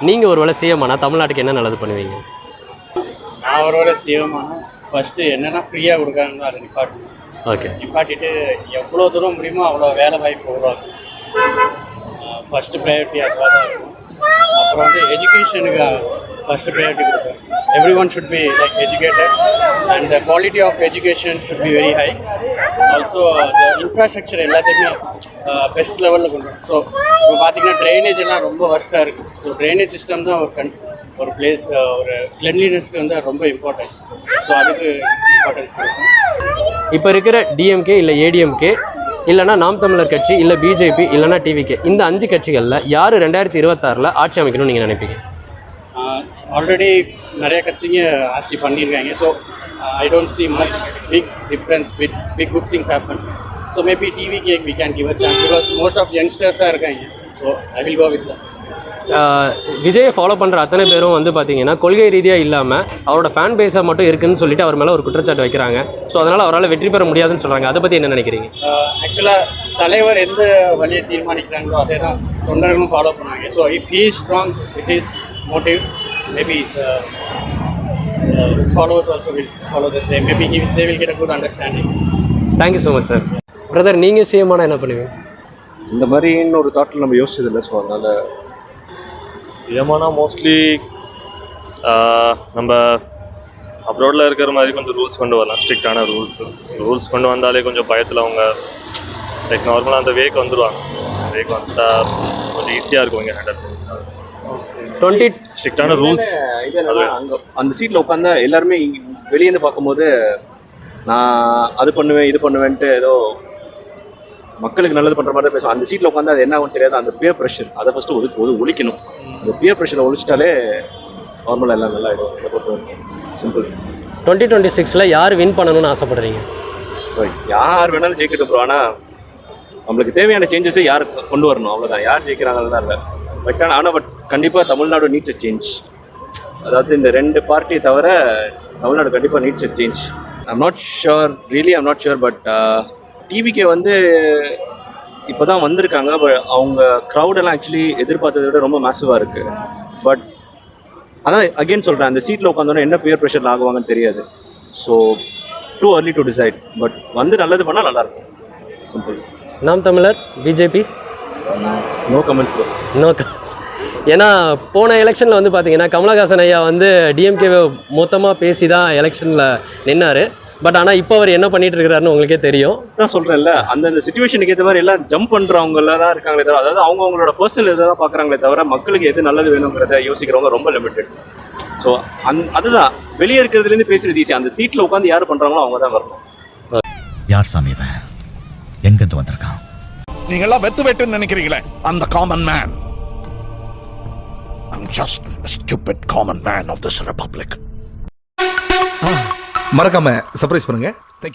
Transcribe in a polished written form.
நீங்கள் ஒரு வேளை சிஎம் ஆனால் தமிழ்நாட்டுக்கு என்ன நல்லது பண்ணுவீங்க? நான் ஒரு வேளை சிஎம் ஆனால் ஃபஸ்ட்டு என்னென்னா ஃப்ரீயாக கொடுக்காங்கன்னு அதை நிப்பாட்டணும். ஓகே. நிப்பாட்டிட்டு எவ்வளோ தூரம் முடியுமோ அவ்வளோ வேலை வாய்ப்பு உருவாக்கும். ஃபஸ்ட்டு ப்ரையாரிட்டி அதுவாக தான் இருக்கும். அப்புறம் வந்து எஜுகேஷனுக்கு ஃபஸ்ட்டு ப்ரையாரிட்டி கொடுப்பேன். Everyone should be like educated and the quality of education should be very high. Also infrastructure எல்லாத்தையுமே பெஸ்ட் லெவலில் கொண்டு வரும். ஸோ இப்போ பார்த்தீங்கன்னா ட்ரைனேஜ் எல்லாம் ரொம்ப வஸ்ட்டாக இருக்குது. ஸோ ட்ரைனேஜ் சிஸ்டம் தான் ஒரு பிளேஸ் ஒரு கிளென்லினஸ்க்கு வந்து ரொம்ப இம்பார்ட்டன்ட். ஸோ அதுக்கு இம்பார்ட்டன்ஸ் கொடுக்கும். இப்போ இருக்கிற டிஎம்கே இல்லை ஏடிஎம்கே இல்லைனா நாம் தமிழர் கட்சி இல்லை பிஜேபி இல்லைனா டிவிகே, இந்த 5 கட்சிகளில் யார் 2026 ஆட்சி அமைக்கணும்னு நீங்கள் நினைப்பீங்க? ஆல்ரெடி நிறைய கட்சிங்க ஆட்சி பண்ணியிருக்காங்க. So I don't see much big difference, big good things happen. So maybe TVK we can give a chance because most of யங்ஸ்டர்ஸாக இருக்காங்க. So I will go with that. விஜயை ஃபாலோ பண்ணுற அத்தனை பேரும் வந்து பார்த்தீங்கன்னா கொள்கை ரீதியாக இல்லாமல் அவரோட ஃபேன் பேஸாக மட்டும் இருக்குதுன்னு சொல்லிட்டு அவர் மேலே ஒரு குற்றச்சாட்டு வைக்கிறாங்க. ஸோ அதனால் அவரால் வெற்றி பெற முடியாதுன்னு சொல்கிறாங்க. அதை பற்றி என்ன நினைக்கிறீங்க? ஆக்சுவலாக தலைவர் எந்த வழியை தீர்மானிக்கிறாங்களோ அதே தான் தொண்டர்களும் ஃபாலோ பண்ணுவாங்க. So if he is strong with his motives, maybe his followers also will follow the same. Maybe they will get a good understanding. Thank you so much, sir. Brother, நீங்கள் சிஎம் ஆனால் என்ன பண்ணுவீங்க? இந்த மாதிரின்னு ஒரு தாட்டில் நம்ம யோசிச்சதில்லை. So அதனால் CM ஆனால் மோஸ்ட்லி நம்ம அப்ரோடில் இருக்கிற மாதிரி கொஞ்சம் ரூல்ஸ் கொண்டு வரலாம். ஸ்ட்ரிக்டான ரூல்ஸ் கொண்டு வந்தாலே கொஞ்சம் பயத்தில் அவங்க லைக் நார்மலாக அந்த வேக்கு வந்துடுவாங்க. வேக்கு வந்தால் கொஞ்சம் ஈஸியாக இருக்கும் இங்கே ஹேண்டில். 20 ஸ்ட்ரிக்டான ரூல்ஸ். அங்கே அந்த சீட்டில் உட்காந்தா எல்லாருமே வெளியேருந்து பார்க்கும்போது நான் அது பண்ணுவேன் இது பண்ணுவேன்ட்டு ஏதோ மக்களுக்கு நல்லது பண்ணுற மாதிரி தான் பேசுவோம். அந்த சீட்டில் உட்காந்து அது என்ன ஆகும் தெரியாது. அந்த பியர் ப்ரெஷர் அதை ஃபஸ்ட்டு ஒழிக்கணும். அந்த பியர் ப்ரெஷரை ஒழிச்சிட்டாலே நார்மலாக எல்லாம் நல்லா ஆகிடும். இதை பொறுத்த சிம்பிள். 2026 யார் வின் பண்ணணும்னு ஆசைப்படுறீங்க? யார் வேணாலும் ஜெயிக்கட்டும் ப்ரோ. ஆனால் நம்மளுக்கு தேவையான சேஞ்சஸை யார் கொண்டு வரணும், அவ்வளோதான். யார் ஜெயிக்கிறாங்கன்னு தான் இல்லை. பட் கண்டிப்பாக தமிழ்நாடு நீட்ஸ் அ சேஞ்ச். அதாவது இந்த 2 பார்ட்டியை தவிர தமிழ்நாடு கண்டிப்பாக needs a change. I'm not sure but TVK வந்து இப்போ தான் வந்திருக்காங்க. பட் அவங்க க்ரௌடெல்லாம் ஆக்சுவலி எதிர்பார்த்ததை விட ரொம்ப மேசிவாக இருக்குது. பட் அதான் அகெயின் சொல்கிறேன், அந்த சீட்டில் உட்காந்தோன்னா என்ன பியர் ப்ரெஷரில் ஆகுவாங்கன்னு தெரியாது. So too early to decide. But வந்து நல்லது பண்ணால் நல்லாயிருக்கும். Simple. Naam Tamilar, BJP, no comments bro. No comments. ஏன்னா போன எலெக்ஷனில் வந்து பார்த்தீங்கன்னா கமலஹாசன் ஐயா வந்து டிஎம்கேவை மொத்தமாக பேசி தான் எலெக்ஷனில் நின்னார். பட் ஆனால் இப்போ அவர் என்ன பண்ணிட்டு இருக்கிறாருன்னு உங்களுக்கே தெரியும். தான் சொல்கிறேன்ல, அந்தந்த சிச்சுவேஷனுக்கு ஏற்ற மாதிரி எல்லாம் ஜம்ப் பண்ணுறவங்கள தான் இருக்காங்களே தவிர, அதாவது அவங்களோட பர்சனல் இதை தான் பார்க்குறாங்களே தவிர மக்களுக்கு எது நல்லது வேணுங்கிறத யோசிக்கிறவங்க ரொம்ப லிமிட்டட். ஸோ அதுதான் வெளியே இருக்கிறதுலேருந்து பேசுகிறது ஈஸி. அந்த சீட்டில் உட்காந்து யார் பண்ணுறாங்களோ அவங்க தான் வரணும். யார் சாமி இவன்? எங்கேருந்து வந்திருக்கான்? நீங்கெல்லாம் வெட்டுன்னு நினைக்கிறீங்களே, அந்த common man. I'm just a stupid common man of this republic. மறக்காம சர்ப்ரைஸ் பண்ணுங்க.